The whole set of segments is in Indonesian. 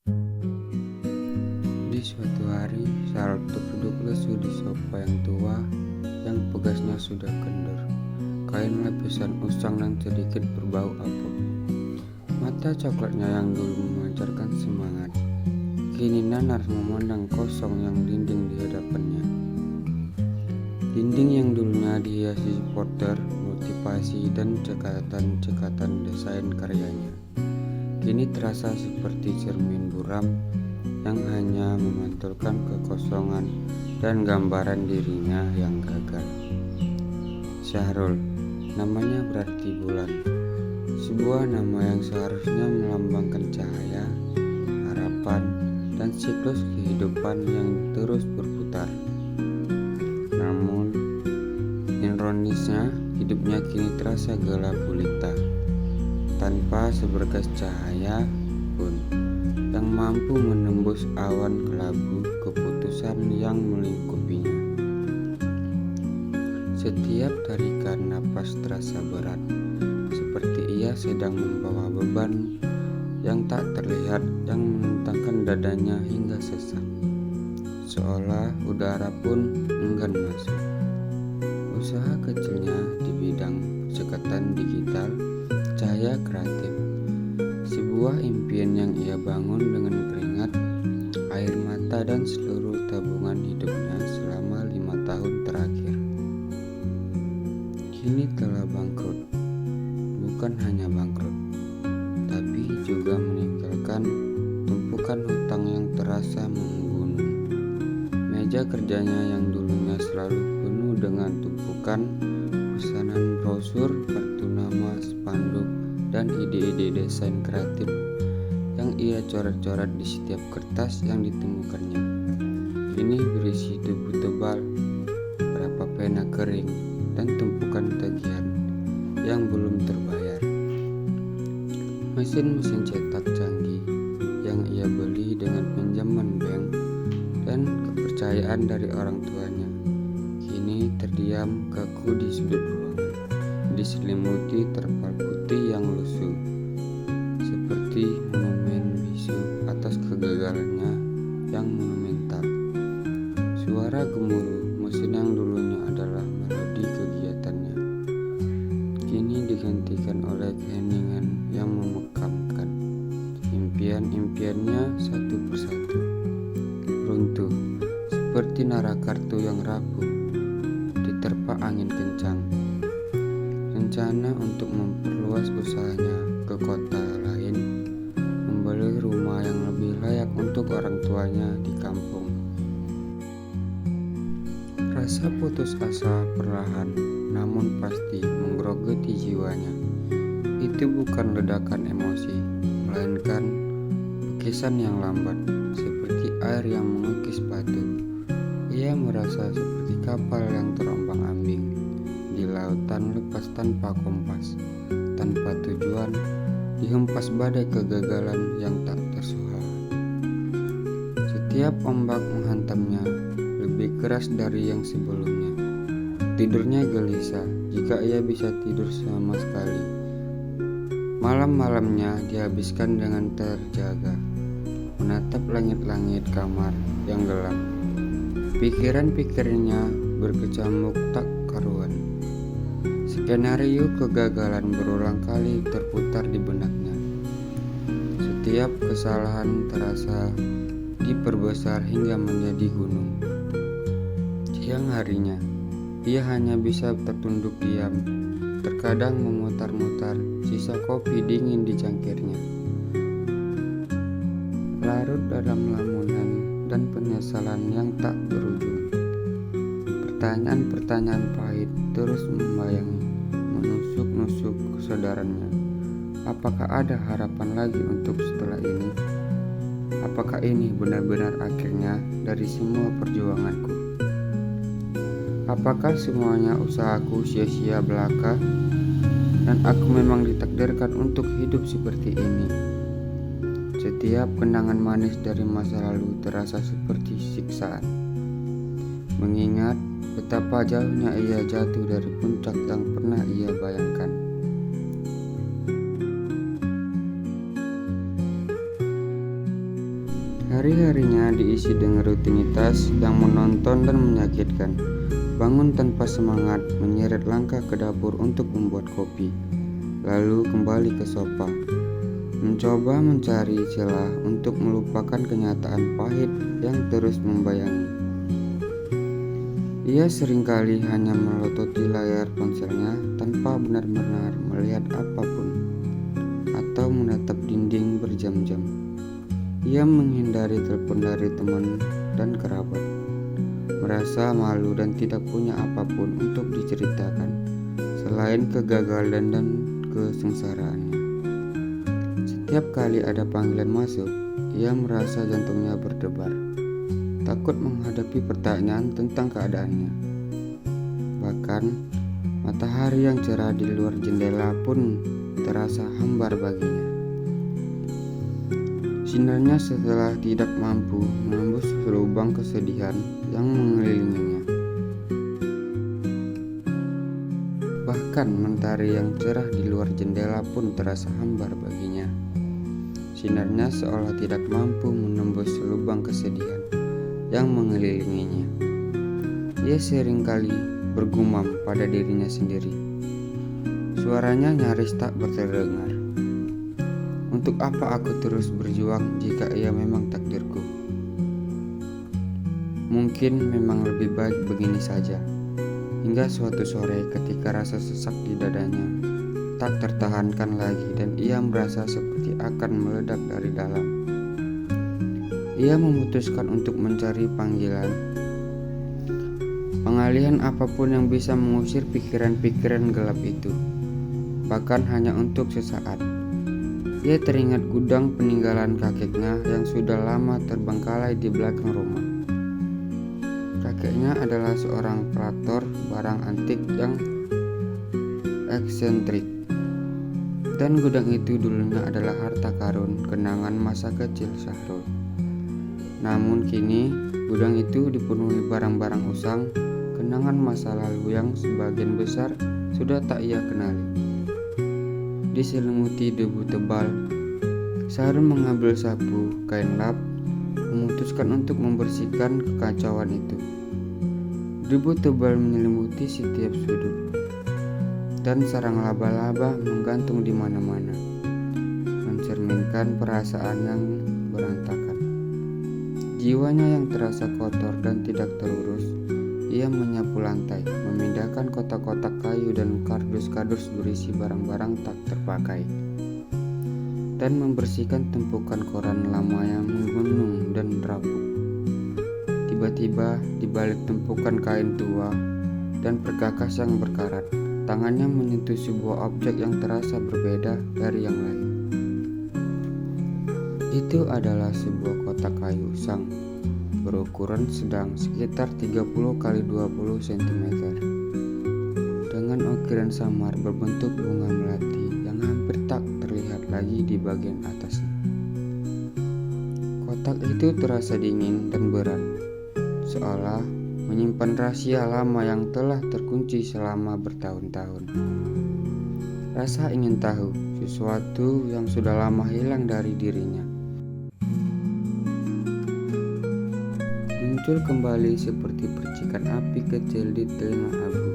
Di suatu hari, Charles duduk lesu di sofa yang tua yang pegasnya sudah kendur. Kain lapisan usang dan sedikit berbau apel. Mata coklatnya yang dulu memancarkan semangat, kini nanar memandang kosong yang dinding di hadapannya. Dinding yang dulunya dihiasi porter, motivasi, dan cekatan-cekatan desain karyanya, kini terasa seperti cermin buram yang hanya memantulkan kekosongan dan gambaran dirinya yang gagal. Syahrul, namanya berarti bulan, sebuah nama yang seharusnya melambangkan cahaya, harapan, dan siklus kehidupan yang terus berputar. Namun, ironisnya, hidupnya kini terasa gelap gulita, tanpa seberkas cahaya pun yang mampu menembus awan kelabu keputusan yang melingkupinya. Setiap tarikan napas terasa berat, seperti ia sedang membawa beban yang tak terlihat yang menentangkan dadanya hingga sesak, seolah udara pun enggan masuk. Usaha kecilnya di bidang percekatan digital, cahaya kreatif, sebuah impian yang ia bangun dengan keringat, air mata, dan seluruh tabungan hidupnya selama 5 tahun terakhir, kini telah bangkrut. Bukan hanya bangkrut, tapi juga meninggalkan tumpukan hutang yang terasa menggunung. Meja kerjanya yang dulunya selalu penuh dengan tumpukan pesanan brosur, kartu nama, spanduk, dan ide-ide desain kreatif yang ia coret-coret di setiap kertas yang ditemukannya, kini berisi debu tebal, berapa pena kering, dan tumpukan tagihan yang belum terbayar. Mesin-mesin cetak canggih yang ia beli dengan pinjaman bank dan kepercayaan dari orang tuanya, kini terdiam kaku di sudut ruangan, diselimuti terpal putih yang lusuh, seperti monumen bisu atas kegagalannya yang monumental. Suara gemuruh mesin yang dulunya adalah melodi kegiatannya, kini digantikan oleh keheningan yang memekamkan. Impian-impiannya satu persatu runtuh, seperti nara kartu yang rapuh diterpa angin kencang. Rencana untuk memperluas usahanya ke kota lain, membeli rumah yang lebih layak untuk orang tuanya di kampung. Rasa putus asa perlahan namun pasti menggerogoti jiwanya. Itu bukan ledakan emosi, melainkan lukisan yang lambat, seperti air yang mengukis batu. Ia merasa seperti kapal yang terombang-ambing di lautan lepas tanpa kompas, tanpa tujuan, dihempas badai kegagalan yang tak tersuhal. Setiap ombak menghantamnya lebih keras dari yang sebelumnya. Tidurnya gelisah jika ia bisa tidur sama sekali. Malam-malamnya dihabiskan dengan terjaga, menatap langit-langit kamar yang gelap. Pikiran-pikirnya berkecamuk tak karuan. Skenario kegagalan berulang kali terputar di benaknya. Setiap kesalahan terasa diperbesar hingga menjadi gunung. Siang harinya, ia hanya bisa tertunduk diam, terkadang memutar-mutar sisa kopi dingin di cangkirnya, larut dalam lamunan dan penyesalan yang tak berujung. Pertanyaan-pertanyaan pahit terus membayangi, menusuk-nusuk kesadarannya. Apakah ada harapan lagi untuk setelah ini? Apakah ini benar-benar akhirnya dari semua perjuanganku? Apakah semuanya usahaku sia-sia belaka dan aku memang ditakdirkan untuk hidup seperti ini? Setiap kenangan manis dari masa lalu terasa seperti siksaan, mengingat betapa jauhnya ia jatuh dari puncak yang pernah ia bayangkan. Hari-harinya diisi dengan rutinitas yang menonton dan menyakitkan. Bangun tanpa semangat, menyeret langkah ke dapur untuk membuat kopi, lalu kembali ke sofa, mencoba mencari celah untuk melupakan kenyataan pahit yang terus membayangi. Ia seringkali hanya melototi layar ponselnya tanpa benar-benar melihat apapun, atau menatap dinding berjam-jam. Ia menghindari telepon dari teman dan kerabat, merasa malu dan tidak punya apapun untuk diceritakan selain kegagalan dan kesengsaraannya. Setiap kali ada panggilan masuk, ia merasa jantungnya berdebar, takut menghadapi pertanyaan tentang keadaannya. Bahkan, matahari yang cerah di luar jendela pun terasa hambar baginya. Sinarnya setelah tidak mampu menembus lubang kesedihan yang mengelilinginya. Bahkan mentari yang cerah di luar jendela pun terasa hambar baginya. Sinarnya seolah tidak mampu menembus lubang kesedihan yang mengelilinginya. Ia seringkali bergumam pada dirinya sendiri. Suaranya nyaris tak terdengar. Untuk apa aku terus berjuang jika ia memang takdirku? Mungkin memang lebih baik begini saja. Hingga suatu sore ketika rasa sesak di dadanya tak tertahankan lagi dan ia merasa seperti akan meledak dari dalam. Ia memutuskan untuk mencari pengalihan apapun yang bisa mengusir pikiran-pikiran gelap itu, bahkan hanya untuk sesaat. Ia teringat gudang peninggalan kakeknya yang sudah lama terbengkalai di belakang rumah. Kakeknya adalah seorang pelator barang antik yang eksentrik, dan gudang itu dulunya adalah harta karun kenangan masa kecil Syahrul. Namun kini gudang itu dipenuhi barang-barang usang, kenangan masa lalu yang sebagian besar sudah tak ia kenali. Diselimuti debu tebal, Syahrul mengambil sapu, kain lap, memutuskan untuk membersihkan kekacauan itu. Debu tebal menyelimuti setiap sudut, dan sarang laba-laba menggantung di mana-mana, mencerminkan perasaan yang berantakan. Jiwanya yang terasa kotor dan tidak terurus, ia menyapu lantai, memindahkan kotak-kotak kayu dan kardus-kardus berisi barang-barang tak terpakai, dan membersihkan tumpukan koran lama yang menggunung dan rapuh. Tiba-tiba, di balik tumpukan kain tua dan perkakas yang berkarat, tangannya menyentuh sebuah objek yang terasa berbeda dari yang lain. Itu adalah sebuah kotak kayu usang berukuran sedang sekitar 30 x 20 cm dengan ukiran samar berbentuk bunga melati yang hampir tak terlihat lagi di bagian atasnya. Kotak itu terasa dingin dan berat, seolah menyimpan rahasia lama yang telah terkunci selama bertahun-tahun. Rasa ingin tahu sesuatu yang sudah lama hilang dari dirinya muncul kembali seperti percikan api kecil di telinga Abu.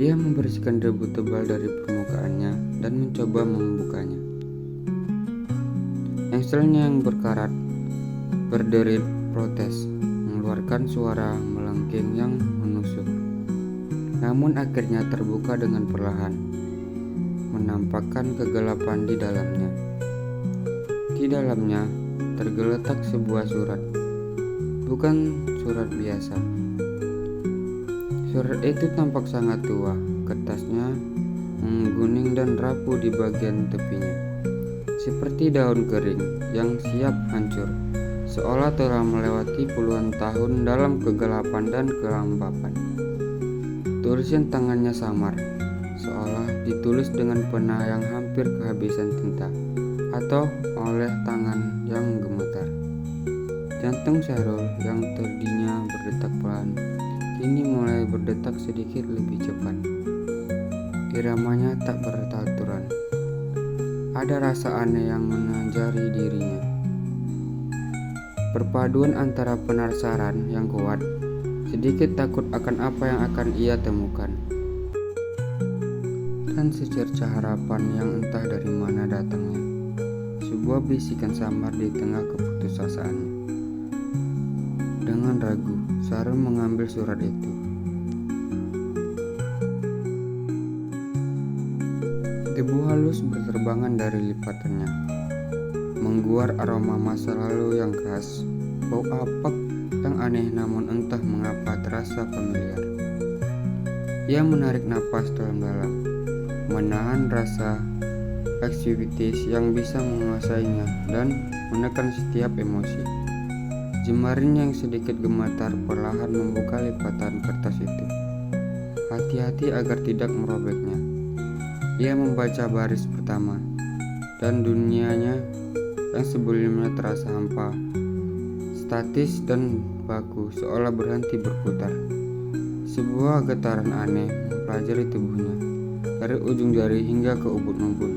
Ia membersihkan debu tebal dari permukaannya dan mencoba membukanya. Engselnya yang berkarat berderit protes, mengeluarkan suara melengking yang menusuk. Namun akhirnya terbuka dengan perlahan, menampakkan kegelapan di dalamnya. Di dalamnya tergeletak sebuah surat. Bukan surat biasa. Surat itu tampak sangat tua, kertasnya mengguning dan rapuh di bagian tepinya, seperti daun kering yang siap hancur, seolah telah melewati puluhan tahun dalam kegelapan dan kelambapan. Tulisan tangannya samar, seolah ditulis dengan pena yang hampir kehabisan tinta, atau oleh tangan yang gemetar. Jantung Syahrul yang tadinya berdetak pelan, kini mulai berdetak sedikit lebih cepat. Iramanya tak beraturan. Ada rasa aneh yang menanjari dirinya. Perpaduan antara penasaran yang kuat, sedikit takut akan apa yang akan ia temukan, dan secerca harapan yang entah dari mana datangnya. Sebuah bisikan samar di tengah keputusasaannya. Dengan ragu, Sarul mengambil surat itu. Debu halus berterbangan dari lipatannya, mengguar aroma masa lalu yang khas, bau apek yang aneh namun entah mengapa terasa familiar. Ia menarik napas dalam-dalam, menahan rasa aktivitas yang bisa menguasainya dan menekan setiap emosi. Jemarinya yang sedikit gemetar perlahan membuka lipatan kertas itu. Hati-hati agar tidak merobeknya. Ia membaca baris pertama, dan dunianya yang sebelumnya terasa hampa, statis dan baku seolah berhenti berputar. Sebuah getaran aneh mempelajari tubuhnya, dari ujung jari hingga ke ubun-ubun,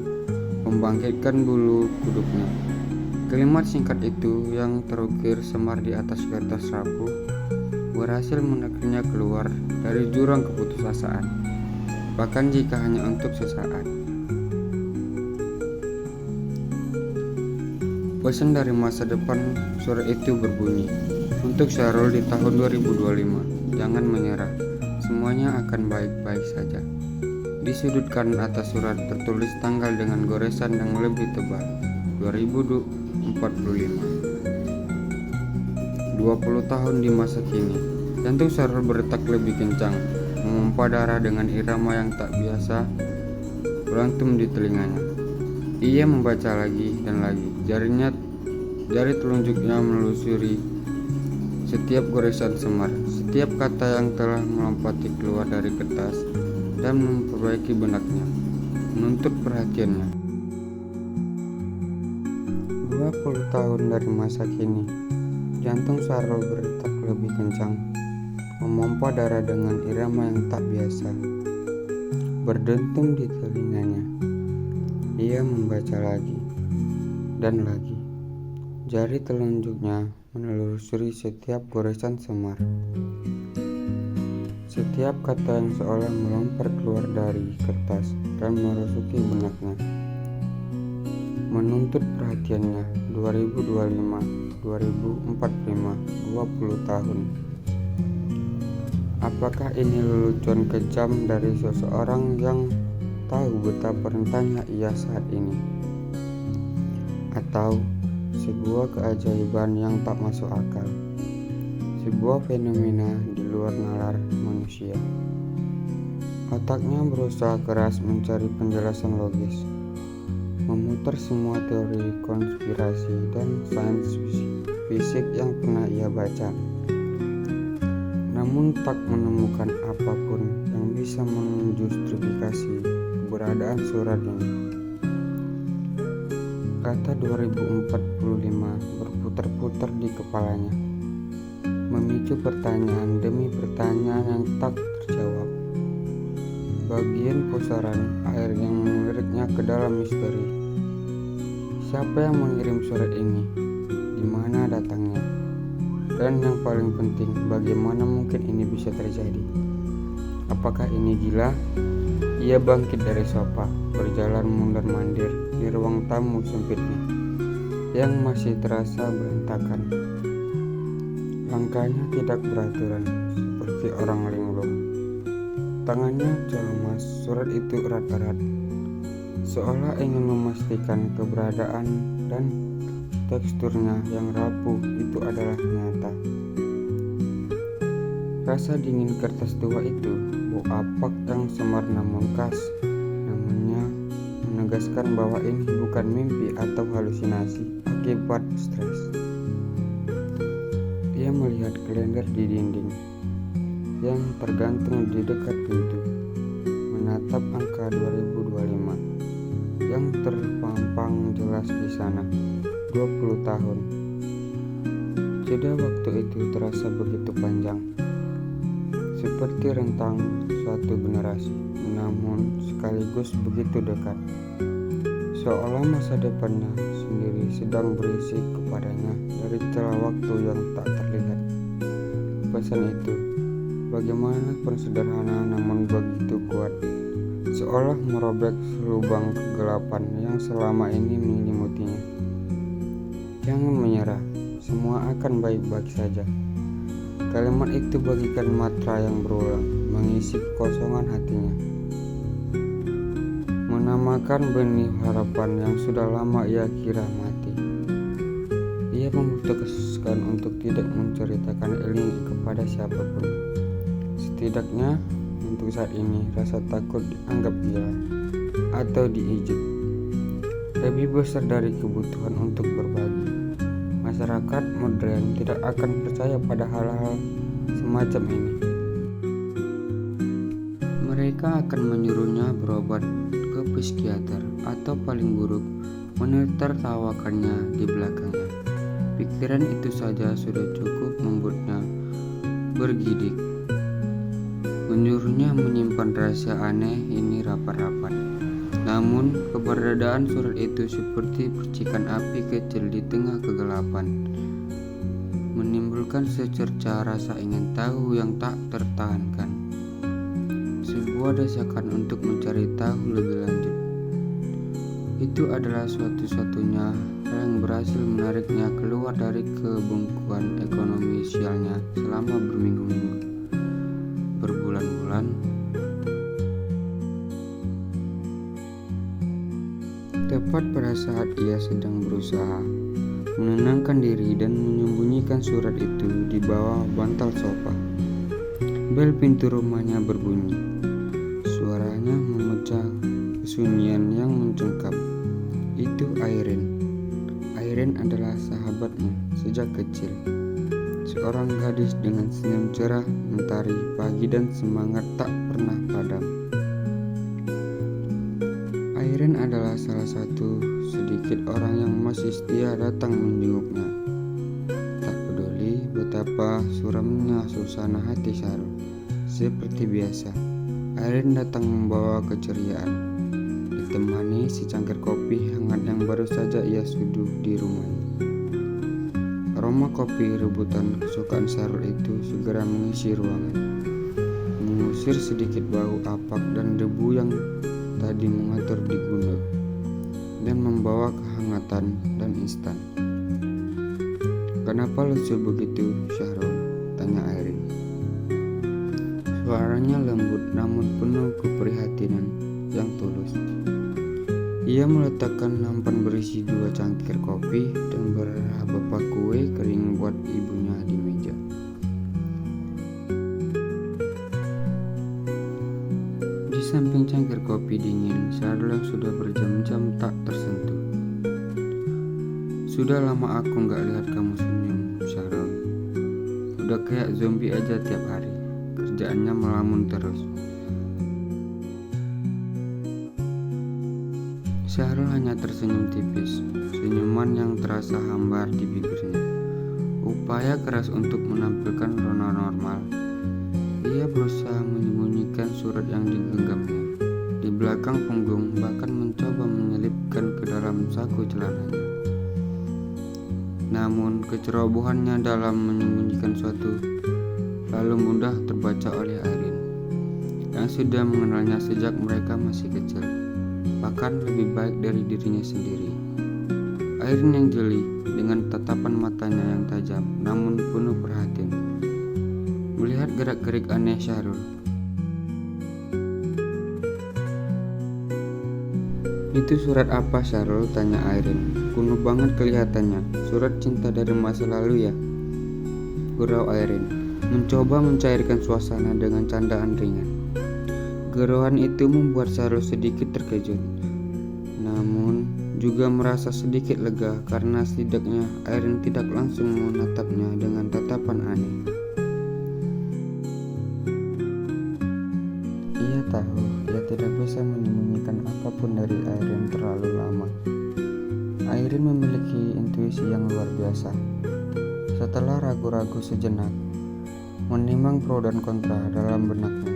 membangkitkan bulu kuduknya. Kalimat singkat itu yang terukir semar di atas kertas rapuh berhasil menekiknya keluar dari jurang keputusasaan, bahkan jika hanya untuk sesaat. Pesan dari masa depan surat itu berbunyi, untuk Sarul di tahun 2025, jangan menyerah, semuanya akan baik-baik saja. Di sudut kanan atas surat tertulis tanggal dengan goresan yang lebih tebal, 2045. 20 tahun di masa kini, jantung Sarul berdetak lebih kencang, memompa darah dengan irama yang tak biasa berantum di telinganya. Ia membaca lagi dan lagi, jari telunjuknya menelusuri setiap goresan semar, setiap kata yang telah melompati keluar dari kertas dan memperbaiki benaknya, menuntut perhatiannya. 20 tahun dari masa kini, jantung Sarul berdetak lebih kencang, memompa darah dengan irama yang tak biasa berdentum di telinganya. Ia membaca lagi dan lagi, jari telunjuknya menelusuri setiap goresan semar, setiap kata yang seolah melompat keluar dari kertas dan merasuki benaknya, menuntut perhatiannya. 2025, 2045, 20 tahun. Apakah ini lelucon kejam dari seseorang yang tahu betapa rentannya ia saat ini, atau sebuah keajaiban yang tak masuk akal, sebuah fenomena di luar nalar manusia? Otaknya berusaha keras mencari penjelasan logis, memutar semua teori konspirasi dan sains fisik yang pernah ia baca, namun tak menemukan apapun yang bisa menjustifikasi keberadaan surat ini. Kata 2045 berputar-putar di kepalanya, memicu pertanyaan demi pertanyaan yang tak terjawab. Bagian pusaran air yang meliriknya ke dalam misteri. Siapa yang mengirim surat ini? Di mana datangnya? Dan yang paling penting, bagaimana mungkin ini bisa terjadi? Apakah ini gila? Ia bangkit dari sofa, berjalan mundur-mandir di ruang tamu sempitnya yang masih terasa berantakan. Langkahnya tidak beraturan, seperti orang linglung. Tangannya lemas, surat itu erat-erat, seolah ingin memastikan keberadaan, dan teksturnya yang rapuh itu adalah nyata. Rasa dingin kertas tua itu, bau apek yang semar namun khas, namanya menegaskan bahwa ini bukan mimpi atau halusinasi akibat stres. Ia melihat kalender di dinding yang tergantung di dekat pintu, menatap angka 2025 yang terpampang jelas di sana. 20 tahun. Jeda waktu itu terasa begitu panjang, seperti rentang suatu generasi, namun sekaligus begitu dekat, seolah masa depannya sendiri sedang berisik kepadanya dari celah waktu sesuatu yang tak terlihat. Pesan itu, bagaimanapun sederhana namun begitu kuat, seolah merobek lubang kegelapan yang selama ini menyelimutinya. Jangan menyerah, semua akan baik-baik saja. Kalimat itu bagikan mantra yang berulang, mengisi kekosongan hatinya. Menamakan benih harapan yang sudah lama ia kira mati. Ia memutuskan untuk tidak menceritakan ini kepada siapapun. Setidaknya untuk saat ini rasa takut dianggap gila atau diejek lebih besar dari kebutuhan untuk berbagi. Masyarakat modern tidak akan percaya pada hal-hal semacam ini. Mereka akan menyuruhnya berobat ke psikiater atau paling buruk menertawakannya di belakangnya. Pikiran itu saja sudah cukup membuatnya bergidik. Menyuruhnya menyimpan rahasia aneh ini rapat-rapat. Namun keberadaan surat itu seperti percikan api kecil di tengah kegelapan, menimbulkan secerca rasa ingin tahu yang tak tertahankan. Sebuah desakan untuk mencari tahu lebih lanjut. Itu adalah satu-satunya hal yang berhasil menariknya keluar dari kebungkuan ekonomi sialnya selama berminggu-minggu, berbulan-bulan. Tepat pada saat ia sedang berusaha menenangkan diri dan menyembunyikan surat itu di bawah bantal sofa, bel pintu rumahnya berbunyi. Suaranya memecah kesunyian yang mencengkam. Itu Irene. Irene adalah sahabatnya sejak kecil. Seorang gadis dengan senyum cerah, mentari pagi dan semangat tak pernah padam. Irene adalah salah satu sedikit orang yang masih setia datang menjenguknya. Tak peduli betapa suramnya suasana hati Syahrul. Seperti biasa, Irene datang membawa keceriaan, ditemani secangkir kopi hangat yang baru saja ia seduh di rumahnya. Aroma kopi rebutan kesukaan Syahrul itu segera mengisi ruangan, mengusir sedikit bau apak dan debu yang tadi mengatur di gundul, dan membawa kehangatan dan instan. "Kenapa lucu begitu, Syahrul?" tanya Irene. Suaranya lembut namun penuh keprihatinan yang tulus. Ia meletakkan nampan berisi 2 cangkir kopi dan beberapa kue kering buat ibunya di meja. Di samping cangkir kopi dingin, Syahrul yang sudah berjam-jam tak tersentuh. "Sudah lama aku gak lihat kamu senyum, Syahrul. Udah kayak zombie aja tiap hari. Kerjaannya melamun terus." Syahrul hanya tersenyum tipis, senyuman yang terasa hambar di bibirnya. Upaya keras untuk menampilkan rona normal. Ia berusaha menyembunyikan surat yang digenggamnya di belakang punggung, bahkan mencoba menyelipkan ke dalam saku celananya. Namun kecerobohannya dalam menyembunyikan suatu lalu mudah terbaca oleh Irene, yang sudah mengenalnya sejak mereka masih kecil, bahkan lebih baik dari dirinya sendiri. Irene yang jeli, dengan tatapan matanya yang tajam namun penuh perhatian, melihat gerak-gerik aneh Syahrul. "Itu surat apa, Syahrul?" tanya Irene. "Kuno banget kelihatannya. Surat cinta dari masa lalu ya?" gurau Irene, mencoba mencairkan suasana dengan candaan ringan. Geruan itu membuat Syahrul sedikit terkejut, namun juga merasa sedikit lega karena setidaknya Irene tidak langsung menatapnya dengan tatapan aneh. Ia tahu ia tidak bisa menyembunyikan apapun dari Irene terlalu lama. Irene memiliki intuisi yang luar biasa. Setelah ragu-ragu sejenak, menimbang pro dan kontra dalam benaknya,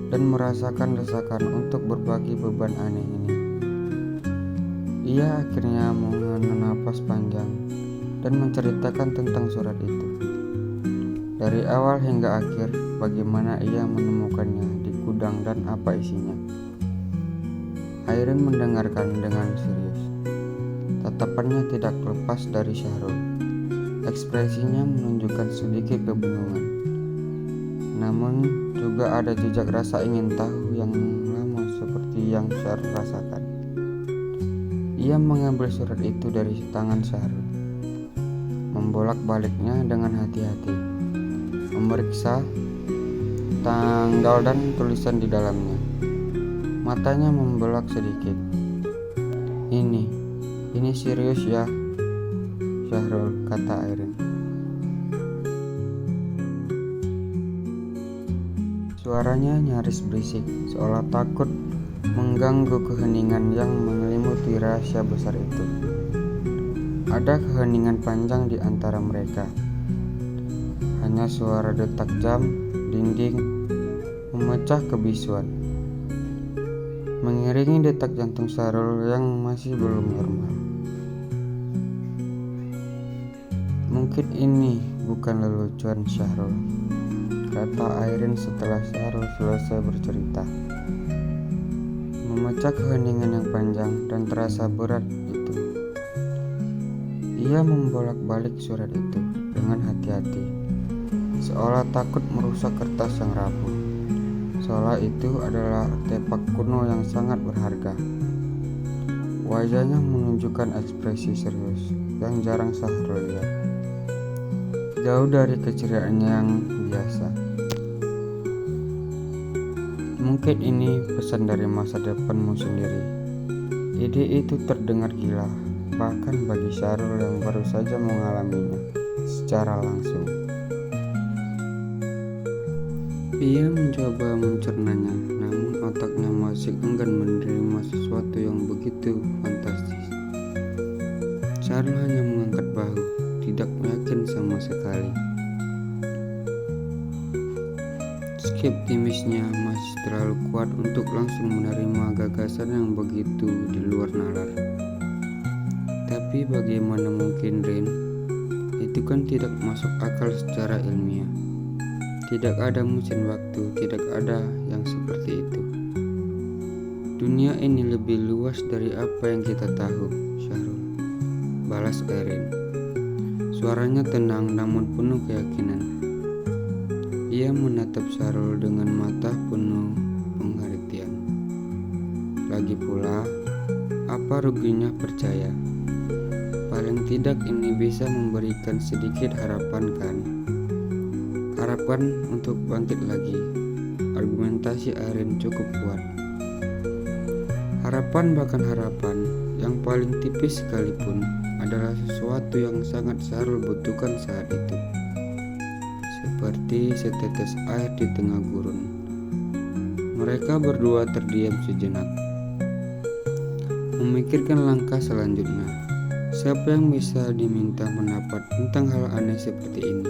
dan merasakan desakan untuk berbagi beban aneh ini, ia akhirnya menghela napas panjang dan menceritakan tentang surat itu. Dari awal hingga akhir, bagaimana ia menemukannya di gudang dan apa isinya. Airin mendengarkan dengan serius. Tatapannya tidak lepas dari Syahrul. Ekspresinya menunjukkan sedikit kebingungan. Namun juga ada jejak rasa ingin tahu yang lama seperti yang Syahrul rasakan. Ia mengambil surat itu dari tangan Syahrul, membolak-baliknya dengan hati-hati, memeriksa tanggal dan tulisan di dalamnya. Matanya membelak sedikit. Ini serius ya, Syahrul, kata Airin. Suaranya nyaris berisik, seolah takut mengganggu keheningan yang menyelimuti rahasia besar itu. Ada keheningan panjang di antara mereka. Hanya suara detak jam dinding memecah kebisuan, mengiringi detak jantung Syahrul yang masih belum normal. Mungkin ini bukan lelucon Syahrul, kata Airin setelah Syahrul selesai bercerita. Memecah keheningan yang panjang dan terasa berat itu. Ia membolak-balik surat itu dengan hati-hati, seolah takut merusak kertas yang rapuh. Seolah itu adalah artefak kuno yang sangat berharga. Wajahnya menunjukkan ekspresi serius yang jarang Syahrul lihat, jauh dari keceriaannya yang biasa. Mungkin ini pesan dari masa depanmu sendiri. Ide itu terdengar gila, bahkan bagi Syahrul yang baru saja mengalaminya secara langsung. Ia mencoba mencernanya, namun otaknya masih enggan menerima sesuatu yang begitu fantastis. Syahrul hanya mengangkat bahu, tidak yakin sama sekali. Skeptisisnya masih terlalu kuat untuk langsung menerima gagasan yang begitu di luar nalar. Tapi bagaimana mungkin, Rin? Itu kan tidak masuk akal secara ilmiah. Tidak ada mesin waktu, tidak ada yang seperti itu. Dunia ini lebih luas dari apa yang kita tahu, Syahrul, balas Airin. Suaranya tenang namun penuh keyakinan. Ia menatap Syahrul dengan mata penuh pengertian. Lagi pula, apa ruginya percaya? Paling tidak ini bisa memberikan sedikit harapan, kan? Harapan untuk bangkit lagi. Argumentasi Airin cukup kuat. Harapan, bahkan harapan yang paling tipis sekalipun, adalah sesuatu yang sangat Syahrul butuhkan saat itu. Seperti setetes air di tengah gurun. Mereka berdua terdiam sejenak, memikirkan langkah selanjutnya. Siapa yang bisa diminta pendapat tentang hal aneh seperti ini?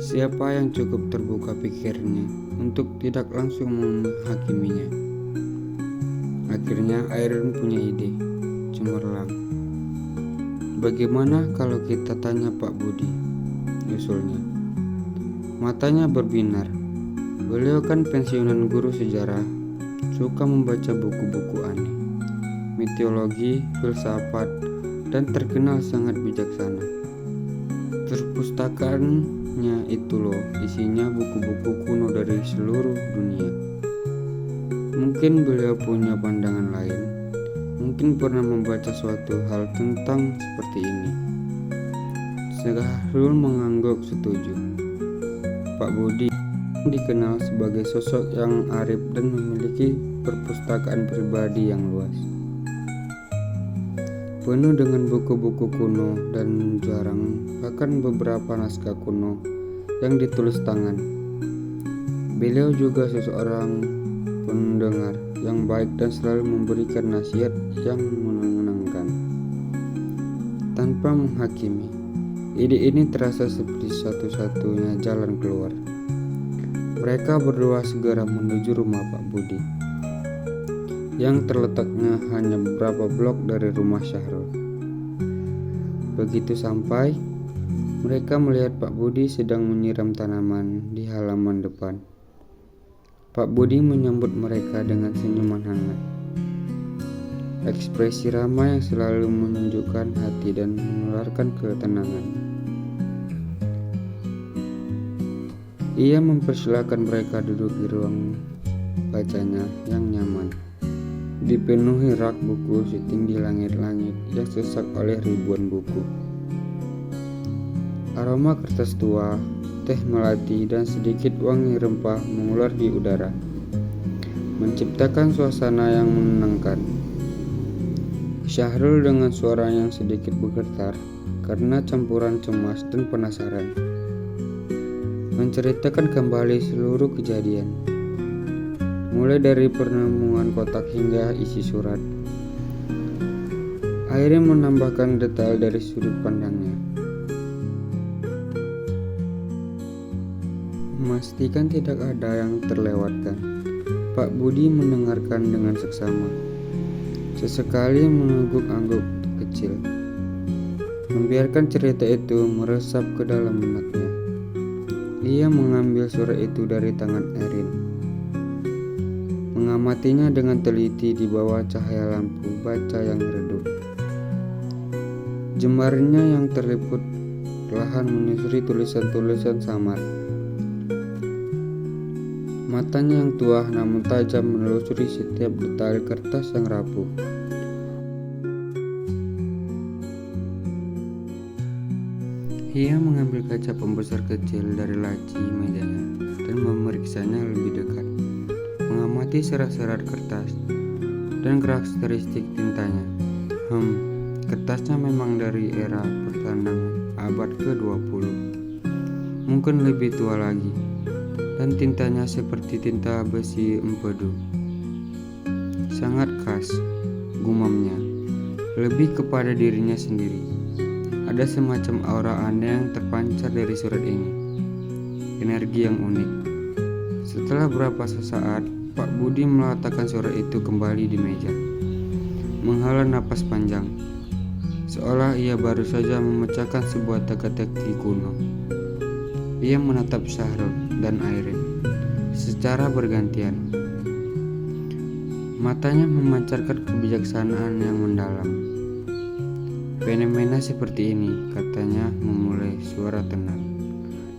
Siapa yang cukup terbuka pikirnya untuk tidak langsung menghakiminya? Akhirnya Airin punya ide, cemerlang. Bagaimana kalau kita tanya Pak Budi? Usulnya. Matanya berbinar. Beliau kan pensiunan guru sejarah, suka membaca buku-buku aneh, mitologi, filsafat, dan terkenal sangat bijaksana. Perpustakaannya itu loh, isinya buku-buku kuno dari seluruh dunia. Mungkin beliau punya pandangan lain, mungkin pernah membaca suatu hal tentang seperti ini. Syahrul mengangguk setuju. Pak Budi dikenal sebagai sosok yang arif dan memiliki perpustakaan pribadi yang luas, penuh dengan buku-buku kuno dan jarang, bahkan beberapa naskah kuno yang ditulis tangan. Beliau juga seseorang pendengar yang baik dan selalu memberikan nasihat yang menenangkan tanpa menghakimi. Ide ini terasa seperti satu-satunya jalan keluar. Mereka berdua segera menuju rumah Pak Budi, yang terletaknya hanya beberapa blok dari rumah Syahrul. Begitu sampai, mereka melihat Pak Budi sedang menyiram tanaman di halaman depan. Pak Budi menyambut mereka dengan senyuman hangat. Ekspresi ramah yang selalu menunjukkan hati dan menularkan ketenangan. Ia mempersilahkan mereka duduk di ruang bacanya yang nyaman, dipenuhi rak buku setinggi langit-langit yang sesak oleh ribuan buku. Aroma kertas tua, teh melati, dan sedikit wangi rempah mengular di udara, menciptakan suasana yang menenangkan. Syahrul dengan suara yang sedikit bergetar karena campuran cemas dan penasaran, menceritakan kembali seluruh kejadian, mulai dari penemuan kotak hingga isi surat. Akhirnya menambahkan detail dari sudut pandangnya, memastikan tidak ada yang terlewatkan. Pak Budi mendengarkan dengan seksama, sesekali mengangguk-angguk kecil, membiarkan cerita itu meresap ke dalam benaknya. Ia mengambil surat itu dari tangan Erin, mengamatinya dengan teliti di bawah cahaya lampu baca yang redup. Jemarinya yang terliput perlahan menyusuri tulisan-tulisan samar. Matanya yang tua namun tajam menelusuri setiap detail kertas yang rapuh. Ia mengambil kaca pembesar kecil dari laci mejanya dan memeriksanya lebih dekat, mengamati serat-serat kertas dan karakteristik tintanya. Kertasnya memang dari era pertengahan abad ke-20, mungkin lebih tua lagi, dan tintanya seperti tinta besi empedu. Sangat khas, gumamnya, lebih kepada dirinya sendiri. Ada semacam aura aneh yang terpancar dari surat ini, energi yang unik. Setelah beberapa sesaat, Pak Budi meletakkan surat itu kembali di meja, menghela napas panjang, seolah ia baru saja memecahkan sebuah teka-teki kuno. Ia menatap Syahrul dan Airin secara bergantian. Matanya memancarkan kebijaksanaan yang mendalam. Fenomena seperti ini, katanya memulai suara tenang,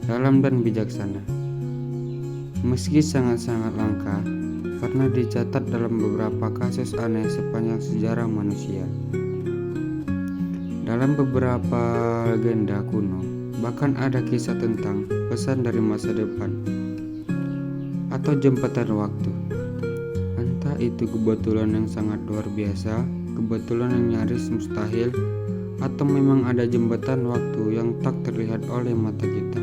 dalam dan bijaksana. Meski sangat-sangat langka, karena dicatat dalam beberapa kasus aneh sepanjang sejarah manusia. Dalam beberapa legenda kuno, bahkan ada kisah tentang pesan dari masa depan atau jembatan waktu. Entah itu kebetulan yang sangat luar biasa, kebetulan yang nyaris mustahil, atau memang ada jembatan waktu yang tak terlihat oleh mata kita,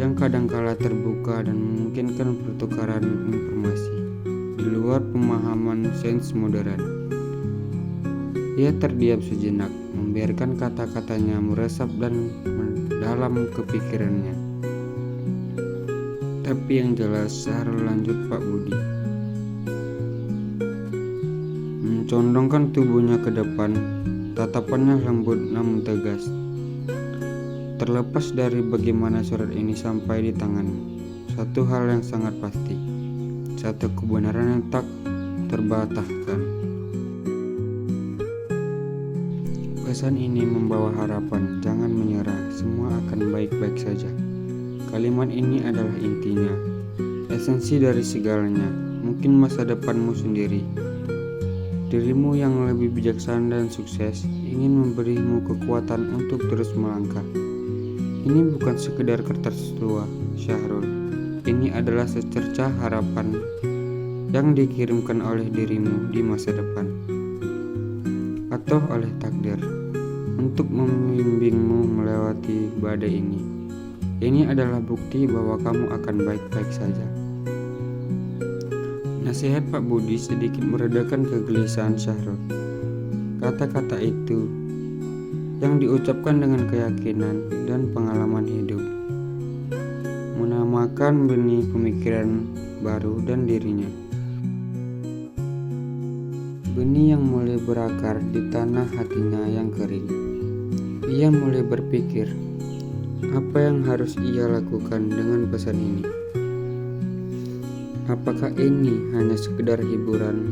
yang kadangkala terbuka dan memungkinkan pertukaran informasi di luar pemahaman sains modern. Ia terdiam sejenak, membiarkan kata-katanya meresap dan mendalam kepikirannya. Tapi yang jelas, Syahrul, lanjut Pak Budi, mencondongkan tubuhnya ke depan, tatapannya lembut namun tegas. Terlepas dari bagaimana surat ini sampai di tanganmu, satu hal yang sangat pasti, satu kebenaran yang tak terbantahkan. Pesan ini membawa harapan, jangan menyerah, semua akan baik-baik saja. Kalimat ini adalah intinya, esensi dari segalanya. Mungkin masa depanmu sendiri, dirimu yang lebih bijaksana dan sukses, ingin memberimu kekuatan untuk terus melangkah. Ini bukan sekedar kertas tua, Syahrul. Ini adalah secercah harapan yang dikirimkan oleh dirimu di masa depan, atau oleh takdir, untuk membimbingmu melewati badai ini. Ini adalah bukti bahwa kamu akan baik-baik saja. Nasihat Pak Budi sedikit meredakan kegelisahan Syahrul. Kata-kata itu yang diucapkan dengan keyakinan dan pengalaman hidup, menamakan benih pemikiran baru dan dirinya. benih yang mulai berakar di tanah hatinya yang kering. Ia mulai berpikir, apa yang harus ia lakukan dengan pesan ini? Apakah ini hanya sekedar hiburan,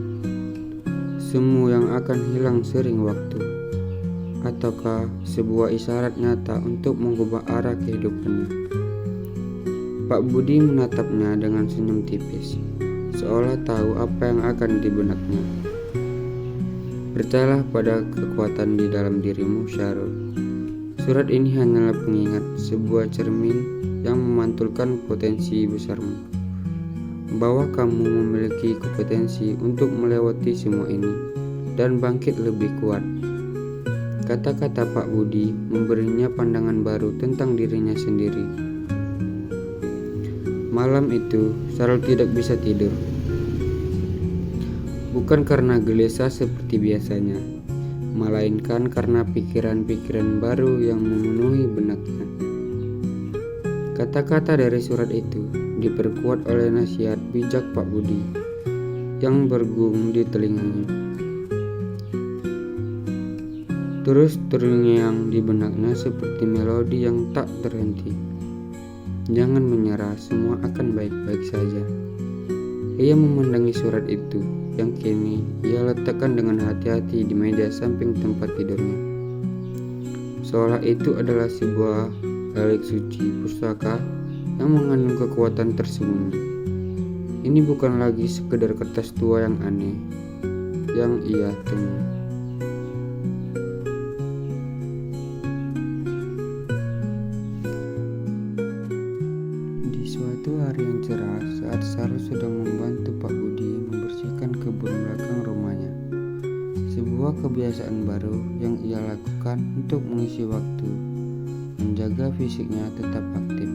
semu yang akan hilang sering waktu, ataukah sebuah isyarat nyata untuk mengubah arah kehidupannya? Pak Budi menatapnya dengan senyum tipis, seolah tahu apa yang akan di benaknya. Percayalah pada kekuatan di dalam dirimu, Syahrul. Surat ini hanyalah pengingat, sebuah cermin yang memantulkan potensi besarmu, bahwa kamu memiliki kompetensi untuk melewati semua ini dan bangkit lebih kuat. Kata-kata Pak Budi memberinya pandangan baru tentang dirinya sendiri. Malam itu, Syahrul tidak bisa tidur. Bukan karena gelisah seperti biasanya, melainkan karena pikiran-pikiran baru yang memenuhi benaknya. Kata-kata dari surat itu diperkuat oleh nasihat bijak Pak Budi yang bergumam di telinganya. Terus terngiang di benaknya seperti melodi yang tak terhenti. Jangan menyerah, semua akan baik-baik saja. Ia memandangi surat itu yang kini ia letakkan dengan hati-hati di meja samping tempat tidurnya. Seolah itu adalah sebuah relik suci pustaka yang mengandung kekuatan tersembunyi. Ini bukan lagi sekedar kertas tua yang aneh yang ia temui. Di suatu hari yang cerah, saat Syahrul sedang membantu Pak Budi membersihkan kebun belakang rumahnya, sebuah kebiasaan baru yang ia lakukan untuk mengisi waktu, menjaga fisiknya tetap aktif,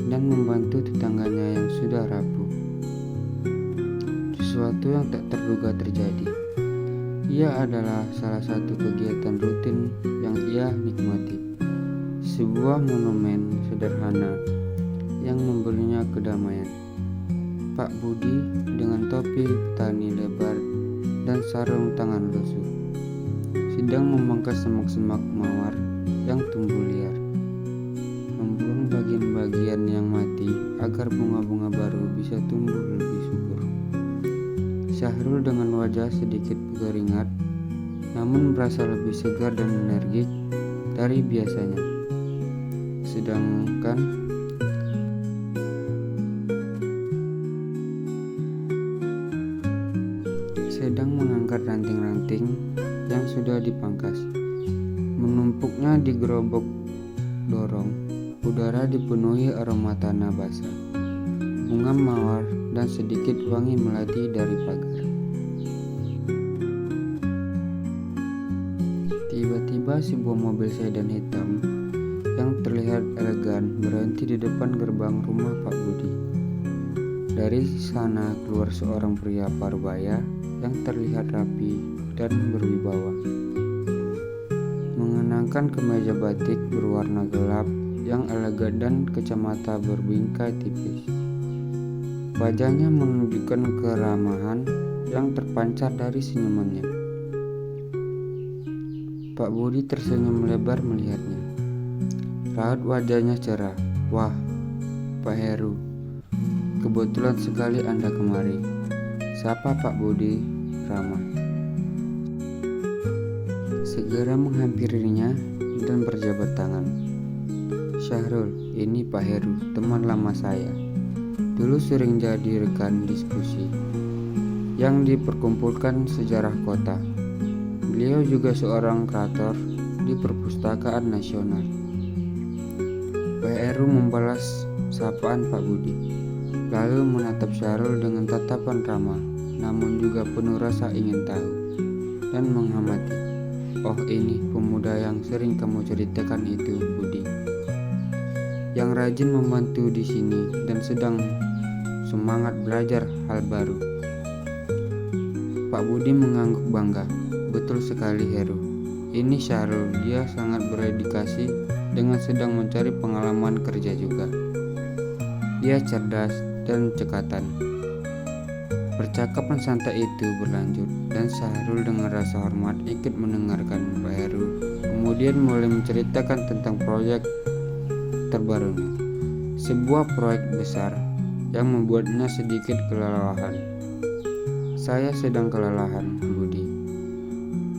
dan membantu tetangganya yang sudah rapuh. Sesuatu yang tak terduga terjadi. Ia adalah salah satu kegiatan rutin yang ia nikmati, sebuah monumen sederhana yang memberinya kedamaian. Pak Budi dengan topi petani lebar dan sarung tangan lusuh sedang memangkas semak-semak mawar yang tumbuh liar, membuang bagian-bagian yang mati agar bunga-bunga baru bisa tumbuh lebih subur. Syahrul dengan wajah sedikit berkeringat, namun merasa lebih segar dan energik dari biasanya. Sedang mengangkat ranting-ranting yang sudah dipangkas. Menumpuknya di gerobak dorong, udara dipenuhi aroma tanah basah, bunga mawar, dan sedikit wangi melati dari pagar. Tiba-tiba sebuah mobil sedan hitam yang terlihat elegan berhenti di depan gerbang rumah Pak Budi. Dari sana keluar seorang pria parubaya yang terlihat rapi dan berwibawa, mengenakan kemeja batik berwarna gelap yang elegan dan kacamata berbingkai tipis. Wajahnya menunjukkan keramahan yang terpancar dari senyumannya. Pak Budi tersenyum lebar melihatnya. Raut wajahnya cerah. Wah, Pak Heru, kebetulan sekali Anda kemari, sapa Pak Budi ramah. Segera menghampirinya dan berjabat tangan. Syahrul, ini Pak Heru, teman lama saya. Dulu sering jadi rekan diskusi yang diperkumpulkan sejarah kota. Beliau juga seorang kurator di Perpustakaan Nasional. Pak Heru membalas sapaan Pak Budi, lalu menatap Syahrul dengan tatapan ramah, namun juga penuh rasa ingin tahu, dan mengamati. Oh, ini pemuda yang sering kamu ceritakan itu, Budi, yang rajin membantu di sini dan sedang semangat belajar hal baru. Pak Budi mengangguk bangga. Betul sekali, Heru. Ini Syahrul, dia sangat berdedikasi dengan sedang mencari pengalaman kerja juga. Dia cerdas dan cekatan. Percakapan santai itu berlanjut dan Syahrul dengan rasa hormat ikut mendengarkan Pak Heru. Kemudian mulai menceritakan tentang proyek terbarunya. Sebuah proyek besar yang membuatnya sedikit kelelahan. Saya sedang kelelahan, Budi.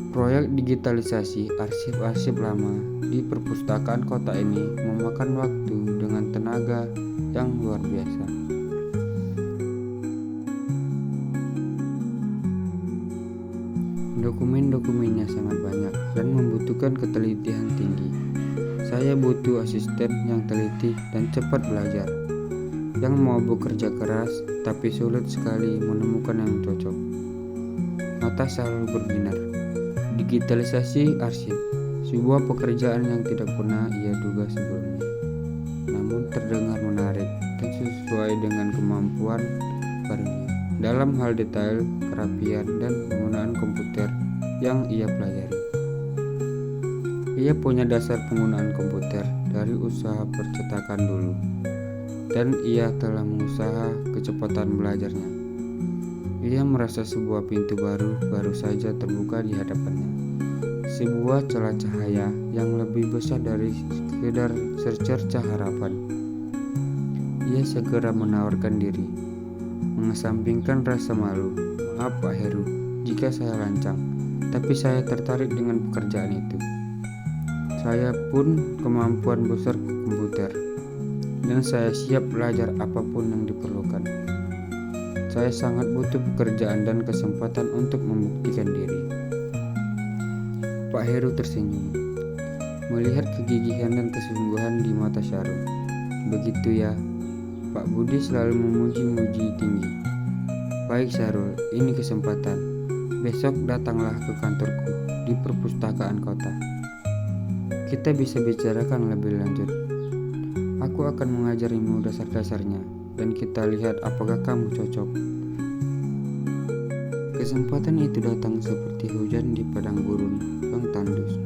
Proyek digitalisasi arsip-arsip lama di perpustakaan kota ini memakan waktu dengan tenaga yang luar biasa. Dokumen-dokumennya sangat banyak dan membutuhkan ketelitian tinggi. Saya butuh asisten yang teliti dan cepat belajar, yang mau bekerja keras tapi sulit sekali menemukan yang cocok. Mata Syahrul berbinar. Digitalisasi arsip, sebuah pekerjaan yang tidak pernah ia duga sebelumnya, namun terdengar menarik dan sesuai dengan kemampuan barunya dalam hal detail, kerapian, dan penggunaan komputer yang ia pelajari. Ia punya dasar penggunaan komputer dari usaha percetakan dulu, dan ia telah mengusaha kecepatan belajarnya. Ia merasa sebuah pintu baru saja terbuka di hadapannya. Sebuah celah cahaya yang lebih besar dari sekedar secercah harapan. Ia segera menawarkan diri, mengesampingkan rasa malu. Maaf Pak Heru, jika saya lancang, tapi saya tertarik dengan pekerjaan itu. Saya pun kemampuan besar komputer, dan saya siap belajar apapun yang diperlukan. Saya sangat butuh pekerjaan dan kesempatan untuk membuktikan diri. Pak Heru tersenyum, melihat kegigihan dan kesungguhan di mata Syahrul. Begitu ya, Pak Budi selalu memuji-muji tinggi. Baik Syahrul, ini kesempatan. Besok datanglah ke kantorku di perpustakaan kota. Kita bisa bicarakan lebih lanjut. Aku akan mengajarimu dasar-dasarnya, dan kita lihat apakah kamu cocok. Kesempatan itu datang seperti hujan di padang gurun yang tandus.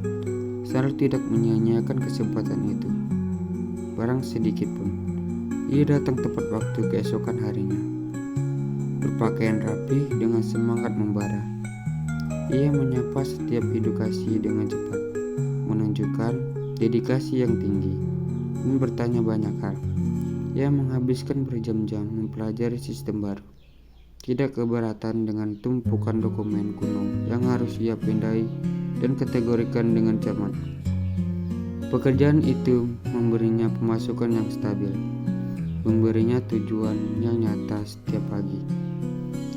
Syahrul tidak menyia-nyiakan kesempatan itu, barang sedikit pun. Ia datang tepat waktu keesokan harinya, berpakaian rapi dengan semangat membara. Ia menyapa setiap edukasi dengan cepat, menunjukkan dedikasi yang tinggi, dan bertanya banyak hal. Ia menghabiskan berjam-jam mempelajari sistem baru. Tidak keberatan dengan tumpukan dokumen kuno yang harus ia pindai dan kategorikan dengan cermat. Pekerjaan itu memberinya pemasukan yang stabil, memberinya tujuan yang nyata setiap pagi,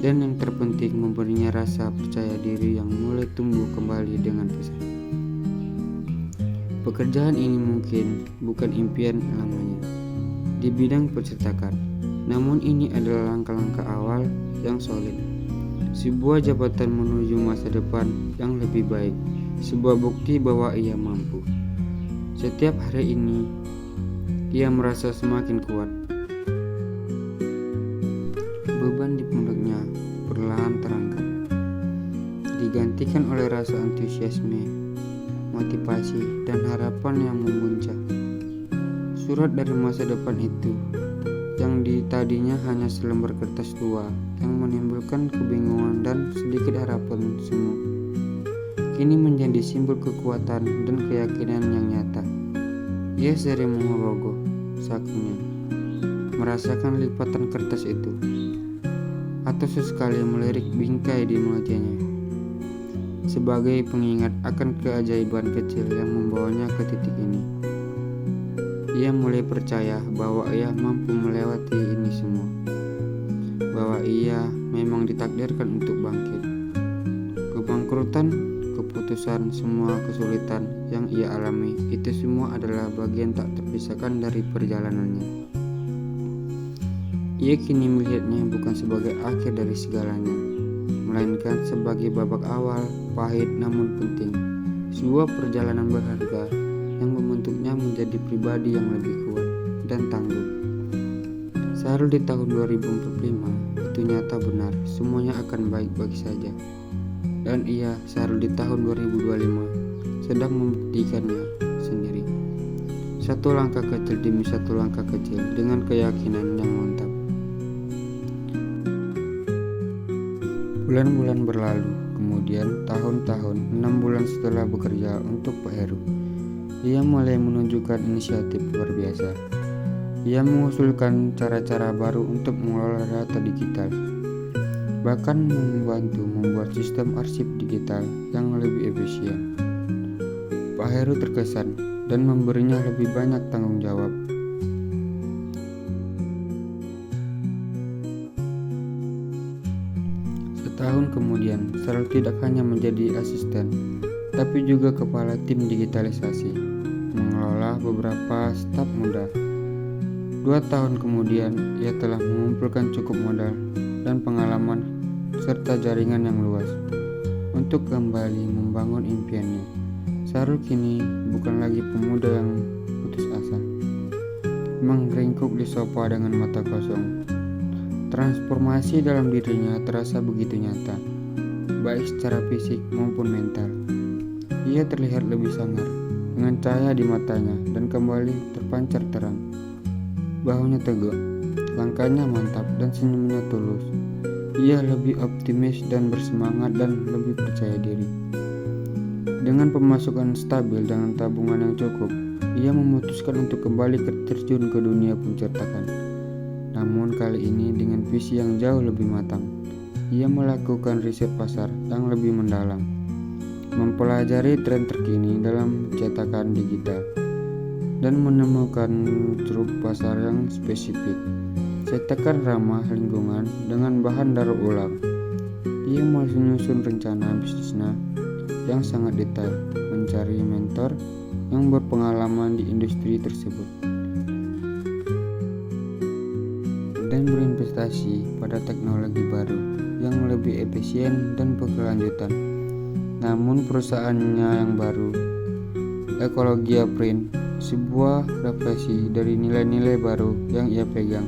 dan yang terpenting memberinya rasa percaya diri yang mulai tumbuh kembali dengan pesat. Pekerjaan ini mungkin bukan impian lamanya di bidang percetakan, namun ini adalah langkah-langkah awal yang solid, sebuah jabatan menuju masa depan yang lebih baik, sebuah bukti bahwa ia mampu. Setiap hari ini ia merasa semakin kuat. Beban di pundaknya perlahan terangkat, digantikan oleh rasa antusiasme, motivasi, dan harapan yang memuncak. Surat dari masa depan itu, yang tadinya hanya selembar kertas tua yang menimbulkan kebingungan dan sedikit harapan semu, kini menjadi simbol kekuatan dan keyakinan yang nyata. Ia sering menghorogoh sakunya, merasakan lipatan kertas itu, atau sesekali melirik bingkai di mejanya, sebagai pengingat akan keajaiban kecil yang membawanya ke titik ini. Ia mulai percaya bahwa ia mampu melewati ini semua, bahwa ia memang ditakdirkan untuk bangkit. Kebangkrutan, keputusan, semua kesulitan yang ia alami, itu semua adalah bagian tak terpisahkan dari perjalanannya. Ia kini melihatnya bukan sebagai akhir dari segalanya, melainkan sebagai babak awal, pahit namun penting, sebuah perjalanan berharga yang membentuknya menjadi pribadi yang lebih kuat dan tangguh. Syahrul di tahun 2045 itu nyata benar, semuanya akan baik-baik saja. Dan ia, Syahrul di tahun 2025, sedang membuktikannya sendiri. Satu langkah kecil demi satu langkah kecil dengan keyakinan yang mantap. Bulan-bulan berlalu, kemudian tahun-tahun, 6 bulan setelah bekerja untuk Pak Heru, ia mulai menunjukkan inisiatif luar biasa. Ia mengusulkan cara-cara baru untuk mengelola data digital, bahkan membantu membuat sistem arsip digital yang lebih efisien. Pak Heru terkesan dan memberinya lebih banyak tanggung jawab. Setahun kemudian, Sarul tidak hanya menjadi asisten, tapi juga kepala tim digitalisasi, mengelola beberapa staf muda. 2 tahun kemudian, ia telah mengumpulkan cukup modal dan pengalaman serta jaringan yang luas untuk kembali membangun impiannya. Sarul kini bukan lagi pemuda yang putus asa, menggeringkuk di sofa dengan mata kosong. Transformasi dalam dirinya terasa begitu nyata, baik secara fisik maupun mental. Ia terlihat lebih sangar, dengan cahaya di matanya dan kembali terpancar terang. Bahunya tegak, langkahnya mantap dan senyumnya tulus. Ia lebih optimis dan bersemangat dan lebih percaya diri. Dengan pemasukan stabil dan tabungan yang cukup, ia memutuskan untuk kembali terjun ke dunia pencetakan. Namun kali ini dengan visi yang jauh lebih matang. Ia melakukan riset pasar yang lebih mendalam, mempelajari tren terkini dalam cetakan digital, dan menemukan ceruk pasar yang spesifik. Cetakan ramah lingkungan dengan bahan daur ulang. Ia menyusun rencana bisnisnya yang sangat detail, mencari mentor yang berpengalaman di industri tersebut, dan berinvestasi pada teknologi baru yang lebih efisien dan berkelanjutan. Namun perusahaannya yang baru, Ekologia Print, sebuah refleksi dari nilai-nilai baru yang ia pegang.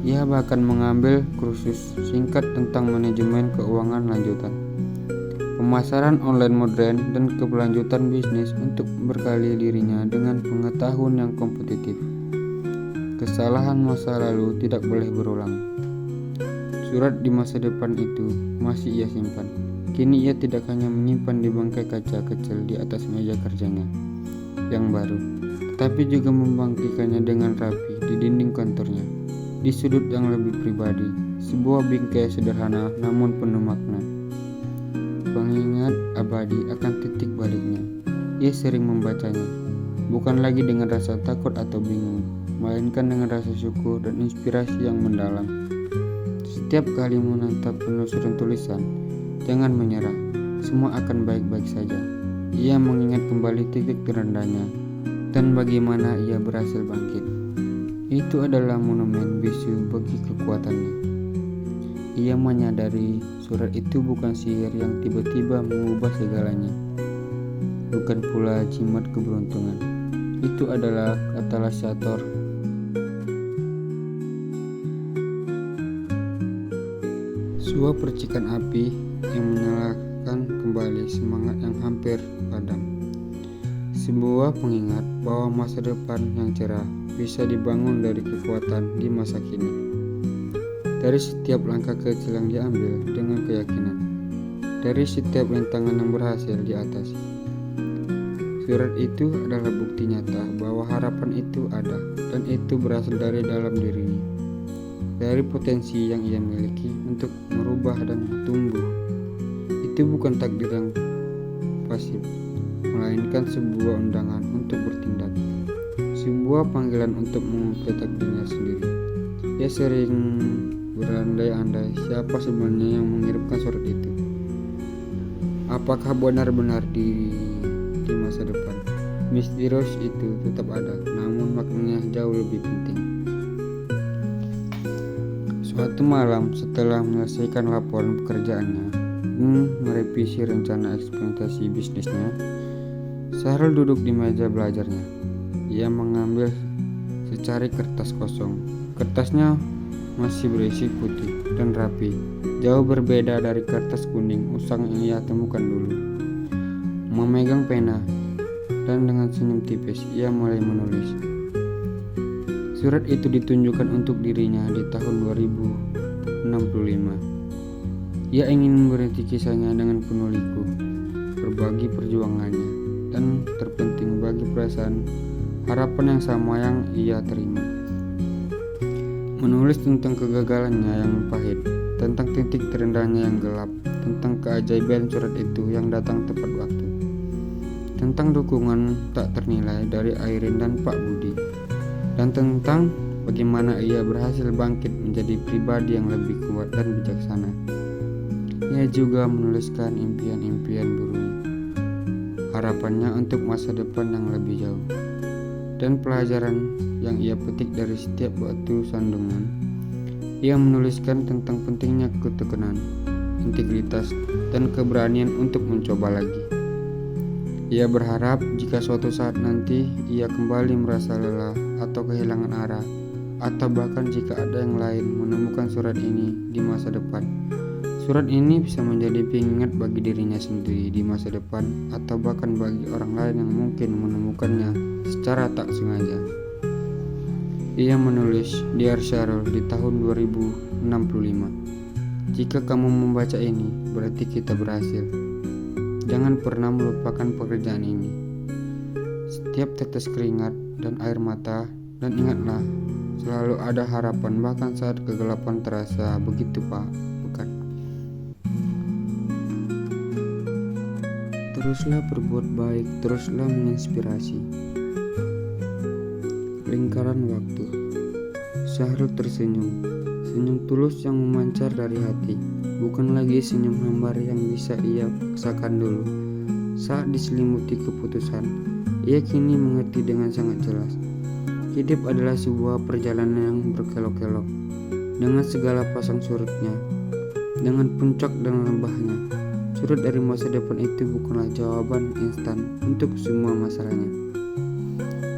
Ia bahkan mengambil kursus singkat tentang manajemen keuangan lanjutan, pemasaran online modern, dan keberlanjutan bisnis untuk berkali dirinya dengan pengetahuan yang kompetitif. Kesalahan masa lalu tidak boleh berulang. Surat di masa depan itu masih ia simpan. Kini ia tidak hanya menyimpan di bangkai kaca kecil di atas meja kerjanya yang baru, tetapi juga membangkitkannya dengan rapi di dinding kantornya, di sudut yang lebih pribadi, sebuah bingkai sederhana namun penuh makna. Pengingat abadi akan titik baliknya. Ia sering membacanya, bukan lagi dengan rasa takut atau bingung, melainkan dengan rasa syukur dan inspirasi yang mendalam. Setiap kali menatap penelusuran tulisan, jangan menyerah, semua akan baik-baik saja. Ia mengingat kembali titik terendahnya dan bagaimana ia berhasil bangkit. Itu adalah monumen bisu bagi kekuatannya. Ia menyadari surat itu bukan sihir yang tiba-tiba mengubah segalanya, bukan pula jimat keberuntungan. Itu adalah katalisator. Sebuah percikan api yang menyalakan kembali semangat yang hampir padam. Sebuah pengingat bahwa masa depan yang cerah bisa dibangun dari kekuatan di masa kini. Dari setiap langkah kecil yang diambil dengan keyakinan. Dari setiap rintangan yang berhasil diatasi. Surat itu adalah bukti nyata bahwa harapan itu ada, dan itu berasal dari dalam dirinya. Dari potensi yang ia miliki untuk merubah dan tumbuh. Itu bukan takdir yang pasif, melainkan sebuah undangan untuk bertindak, sebuah panggilan untuk mengungkap takdirnya sendiri. Ia sering berandai-andai siapa sebenarnya yang mengirimkan surat itu. Apakah benar-benar di masa depan? Misterius itu tetap ada, namun maknanya jauh lebih penting. Suatu malam setelah menyelesaikan laporan pekerjaannya dan merevisi rencana eksperimentasi bisnisnya, Sarul duduk di meja belajarnya. Ia mengambil secari kertas kosong. Kertasnya masih berisi putih dan rapi, jauh berbeda dari kertas kuning usang yang ia temukan dulu. Memegang pena dan dengan senyum tipis ia mulai menulis. Surat itu ditunjukkan untuk dirinya di tahun 2065. Ia ingin memberhenti kisahnya dengan penuh liku, berbagi perjuangannya, dan terpenting bagi perasaan harapan yang sama yang ia terima. Menulis tentang kegagalannya yang pahit, tentang titik terendahnya yang gelap, tentang keajaiban surat itu yang datang tepat waktu, tentang dukungan tak ternilai dari Airin dan Pak Budi, dan tentang bagaimana ia berhasil bangkit menjadi pribadi yang lebih kuat dan bijaksana. Ia juga menuliskan impian-impian burung, harapannya untuk masa depan yang lebih jauh, dan pelajaran yang ia petik dari setiap batu sandungan. Ia menuliskan tentang pentingnya ketekunan, integritas, dan keberanian untuk mencoba lagi. Ia berharap jika suatu saat nanti ia kembali merasa lelah atau kehilangan arah, atau bahkan jika ada yang lain menemukan surat ini di masa depan, surat ini bisa menjadi pengingat bagi dirinya sendiri di masa depan, atau bahkan bagi orang lain yang mungkin menemukannya secara tak sengaja. Ia menulis, Dear Shahrul, di tahun 2065. Jika kamu membaca ini, berarti kita berhasil. Jangan pernah melupakan pekerjaan ini. Setiap tetes keringat dan air mata, dan ingatlah, selalu ada harapan bahkan saat kegelapan terasa begitu pekat. Teruslah berbuat baik, teruslah menginspirasi. Lingkaran waktu. Shahrul tersenyum, senyum tulus yang memancar dari hati, bukan lagi senyum hambar yang bisa ia paksakan dulu. Saat diselimuti keputusan, ia kini mengerti dengan sangat jelas. Hidup adalah sebuah perjalanan yang berkelok-kelok, dengan segala pasang surutnya, dengan puncak dan lembahnya. Surut dari masa depan itu bukanlah jawaban instan untuk semua masalahnya,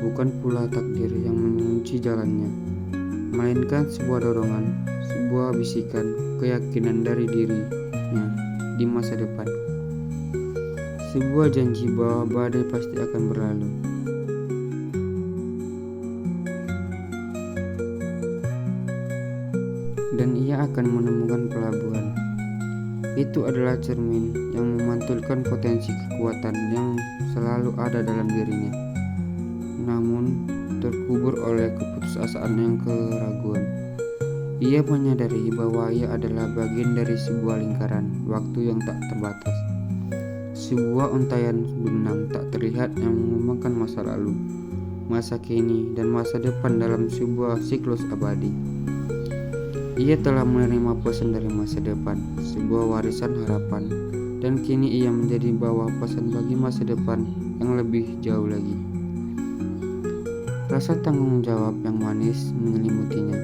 bukan pula takdir yang mengunci jalannya, melainkan sebuah dorongan, sebuah bisikan keyakinan dari dirinya di masa depan, sebuah janji bahwa badai pasti akan berlalu. Dan ia akan menemukan pelabuhan. Itu adalah cermin yang memantulkan potensi kekuatan yang selalu ada dalam dirinya, namun terkubur oleh keputusasaan yang keraguan. Ia menyadari bahwa ia adalah bagian dari sebuah lingkaran waktu yang tak terbatas, sebuah untaian benang tak terlihat yang mengembangkan masa lalu, masa kini, dan masa depan dalam sebuah siklus abadi. Ia telah menerima pesan dari masa depan, sebuah warisan harapan, dan kini ia menjadi bawa pesan bagi masa depan yang lebih jauh lagi. Rasa tanggung jawab yang manis menyelimutinya,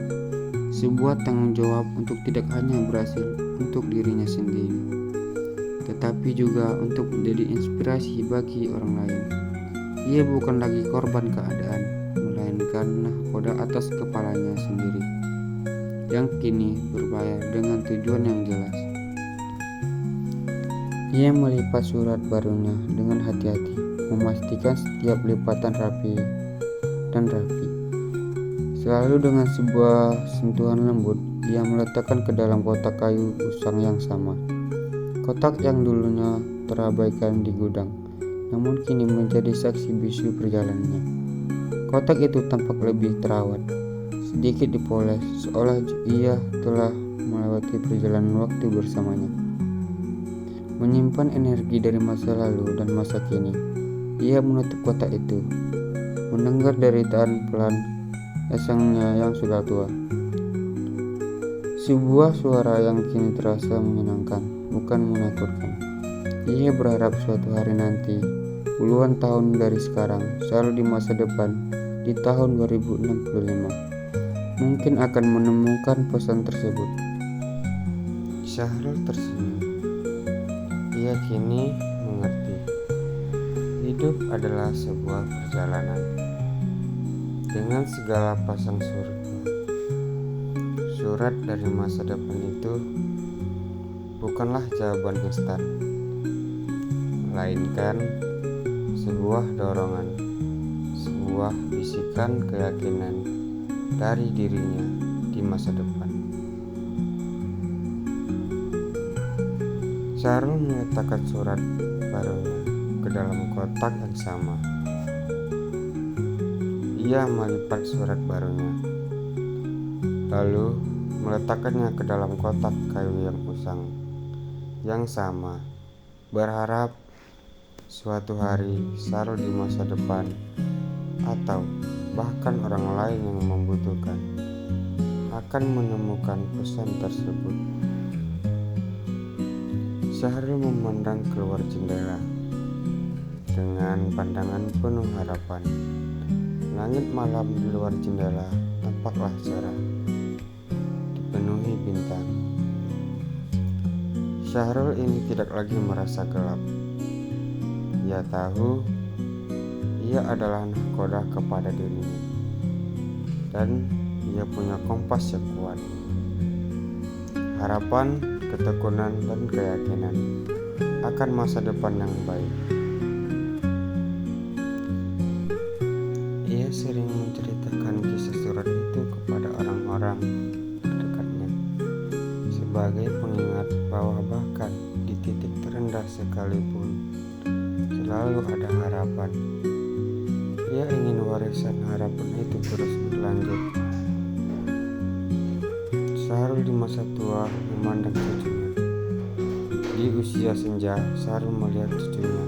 sebuah tanggung jawab untuk tidak hanya berhasil untuk dirinya sendiri, tetapi juga untuk menjadi inspirasi bagi orang lain. Ia bukan lagi korban keadaan, melainkan nahkoda atas kepalanya sendiri, yang kini berbayar dengan tujuan yang jelas. Ia melipat surat barunya dengan hati-hati, memastikan setiap lipatan rapi. Selalu dengan sebuah sentuhan lembut, ia meletakkan ke dalam kotak kayu usang yang sama. Kotak yang dulunya terabaikan di gudang, namun kini menjadi saksi bisu perjalanannya. Kotak itu tampak lebih terawat, sedikit dipoles, seolah ia telah melewati perjalanan waktu bersamanya. Menyimpan energi dari masa lalu dan masa kini, ia menutup kotak itu, mendengar deritaan pelan esangnya yang sudah tua. Sebuah suara yang kini terasa menyenangkan, bukan menakutkan. Ia berharap suatu hari nanti, puluhan tahun dari sekarang, selalu di masa depan, di tahun 2065, mungkin akan menemukan pesan tersebut. Shahrul tersenyum. Ia kini mengerti. Hidup adalah sebuah perjalanan, dengan segala pasang surutnya. Surat dari masa depan itu bukanlah jawaban instan, melainkan sebuah dorongan, sebuah bisikan keyakinan dari dirinya di masa depan. Syahrul meletakkan surat barunya ke dalam kotak yang sama. Ia melipat surat barunya, lalu meletakkannya ke dalam kotak kayu yang usang yang sama, berharap suatu hari Syahrul di masa depan atau bahkan orang lain yang membutuhkan akan menemukan pesan tersebut. Syahrul memandang keluar jendela dengan pandangan penuh harapan. Langit malam di luar jendela tampaklah cerah, dipenuhi bintang. Syahrul ini tidak lagi merasa gelap. Ia tahu ia adalah nahkoda kepada dirinya, dan ia punya kompas yang kuat. Harapan, ketekunan, dan keyakinan akan masa depan yang baik. Ia sering menceritakan kisah surat itu kepada orang-orang terdekatnya sebagai pengingat bahwa bahkan di titik terendah sekalipun selalu ada harapan. Ia ingin warisan harapan itu terus berlanjut. Syahrul di masa tua memandang cucunya. Di usia senja, Syahrul melihat cucunya,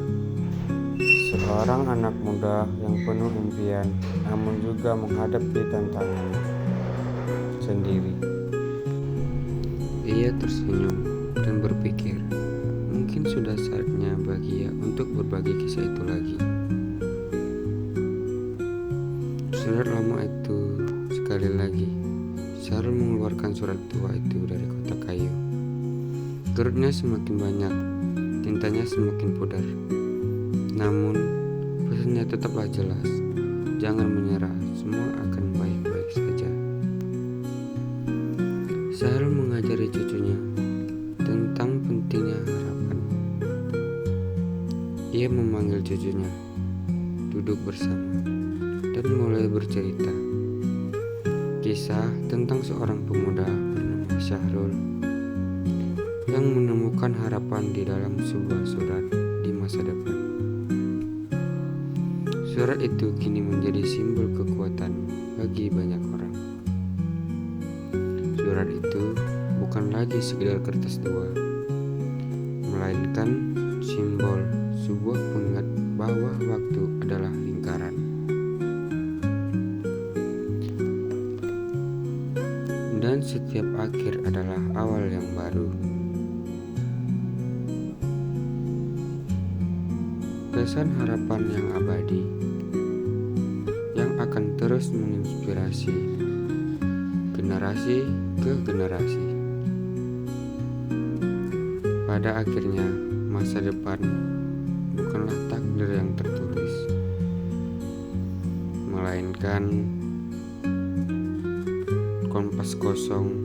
seorang anak muda yang penuh impian, namun juga menghadapi tantangan sendiri. Ia tersenyum dan berpikir, mungkin sudah saatnya bagi ia untuk berbagi kisah itu lagi. Surat lama itu sekali lagi. Syahrul mengeluarkan surat tua itu dari kotak kayu. Gerutnya semakin banyak, tintanya semakin pudar. Namun, pesannya tetaplah jelas. Jangan menyerah, semua akan baik-baik saja. Syahrul mengajari cucunya tentang pentingnya harapan. Ia memanggil cucunya, duduk bersama, dan mulai bercerita. Kisah tentang seorang pemuda bernama Syahrul yang menemukan harapan di dalam sebuah surat di masa depan. Surat itu kini menjadi simbol kekuatan bagi banyak orang. Surat itu bukan lagi sekedar kertas tua, melainkan simbol sebuah pengingat bahwa waktu adalah lingkaran. Dan setiap akhir adalah awal yang baru. Pesan harapan yang abadi yang akan terus menginspirasi generasi ke generasi. Pada akhirnya, masa depan bukanlah takdir yang tertulis, melainkan kompas kosong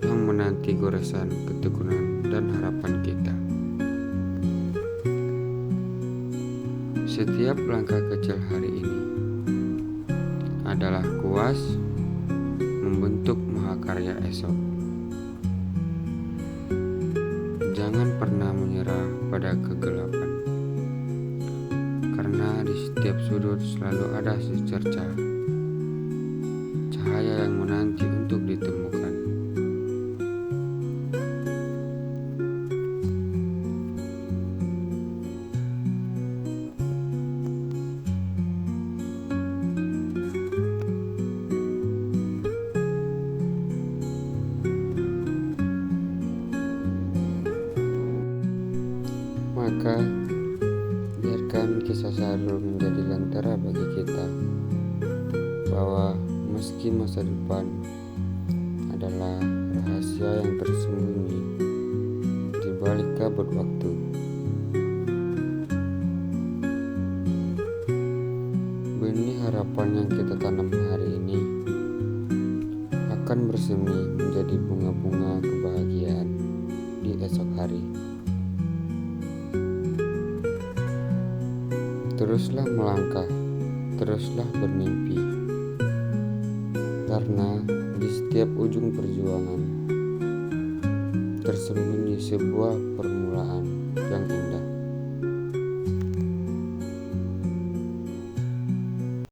yang menanti goresan ketekunan dan harapan kita. Setiap langkah kecil hari ini adalah kuas membentuk mahakarya esok. Jangan pernah menyerah pada kegelapan, karena di setiap sudut selalu ada secercah cahaya yang menanti untuk ditemukan. Maka biarkan kisah Syahrul menjadi lentera bagi kita bahwa meski masa depan adalah rahasia yang tersembunyi di balik kabut waktu, benih harapan yang kita tanam hari ini akan bersemi menjadi bunga-bunga kebahagiaan di esok hari. Teruslah melangkah, teruslah bermimpi, karena di setiap ujung perjuangan tersembunyi sebuah permulaan yang indah.